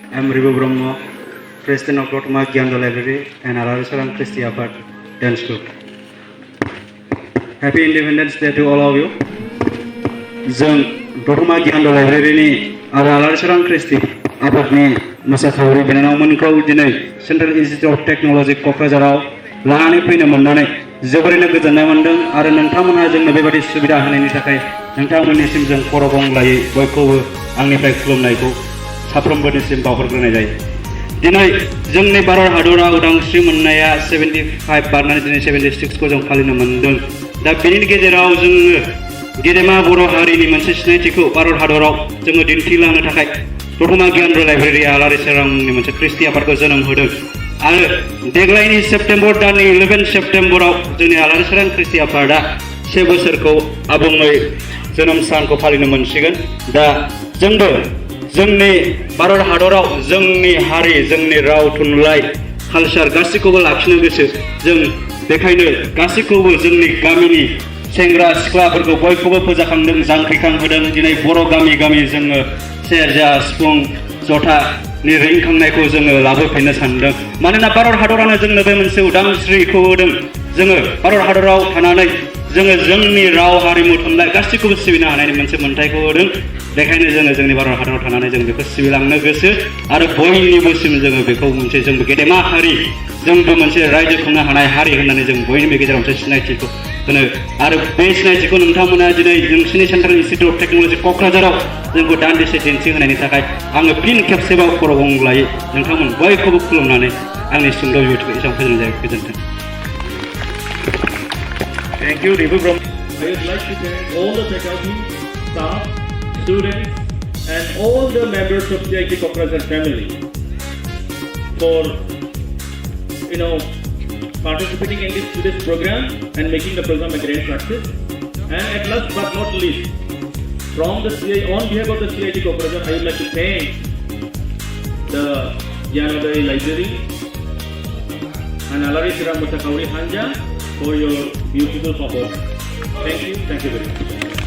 I'm Ribu Brahma, President of Kokrajhar Gyanda Library and Alarisaram Christi Apart Dance Group. Happy Independence Day to all of you. जों Kokrajhar Gyanda Library ni Alarisaram Christi Apart ni मोसाखावरि बिनानावमोनखौ दिनै central institute of technology क'क्राझाराव लानानै फैनो मोननानै जोबोरैनो गोजोननाय मोनदों आरो नोंथांमोनहा जोंनो बेबायदि सुबिदा होनायनि थाखाय नोंथांमोननिसिम जों खर' गंग्लायै बयखौबो आंनिफ्राय खुलुमनायखौ साफ्रोमबोनिसिम बावहरग्रोनाय जायो। दिनै जोंनि भारत हादरा उदांस्रि मोननाया 75 बारनानै दिनै 76 खौ जों फालिनो मोनदों। दा बेनि गेजेराव जोङो गेदेमा बर' हारिनि मोनसे सिनायथिखौ भारत हादराव जोङो दिन्थिलांनो थाखाय क'क्राझार ज्ञान लाइब्रेरि आलारिसारांनि मोनसे क्रिस्टि आफादखौ जोनोम होदों आरो देग्लायनि सेप्तेम्बर दाननि 11 सेप्तेम्बराव जोंनि आलारिसारां क्रिस्टि आफादा 1 बोसोरखौ आबुङै जोनोम सानखौ फालिनो मोनसिगोन। दा जोंबो जोंनि भारत हादराव जोंनि हारि जोंनि राव थुनलाइ कालचार गासैखौबो लाखिनो गोसो जों बेखायनो गासैखौबो जोंनि गामिनि सेंग्रा सिख्लाफोरखौ बयखौबो फोजाखांदों जांख्रिखांहोदों। दिनै बर' गामि गामि जोङो सेरजा सिफुं जथानि रिंखांनायखौ जोङो लाबोफिननो सानदों। मानोना भारत हादरानो जोंनो बे मोनसे उदांस्रिखौ होदों। जोङो भारत हादराव थानानै जोङो जोंनि राव हारिमु थुनलाइ गासैखौबो सिबिनो हानायनि मोनसे मोन्थायखौ होदों। बेखायनो जोङो जोंनि भारत हादराव थानानै जों बेखौ सिबिलांनो गोसो आरो बयनिबोसिम जोङो बेखौ मोनसे जोंबो गेदेमा हारि जोंबो मोनसे रायजो खुंनो हानाय हारि होननानै जों बयनिबो गेजेराव मोनसे सिनायथिखौ होनो आरो बे सिनायथिखौ नोंथांमोना दिनै नोंसिनि सेन्ट्रेल इन्स्टिटिउट अफ टेक्न'लजि क'क्राझाराव जोंखौ दान्दिसे दिन्थिहोनायनि थाखाय आङो फिन खेबसेबाव खर' गंग्लायै नोंथांमोन बयखौबो खुलुमनानै आंनि सुंद' बिबुंथिखौ एसेबां फोजोबनाय जायो। गोजोन्थों। Thank you, Ribu Brahma. I would like to thank all the faculty, staff, students, and all the members of CIT Kokrajhar family for, participating in this program and making the program a great success. And at last but not least, on behalf of the CIT Kokrajhar, I would like to thank the Jnanodaya Library and Alarisaram Musakauri Hanja for your beautiful support. Thank you very much.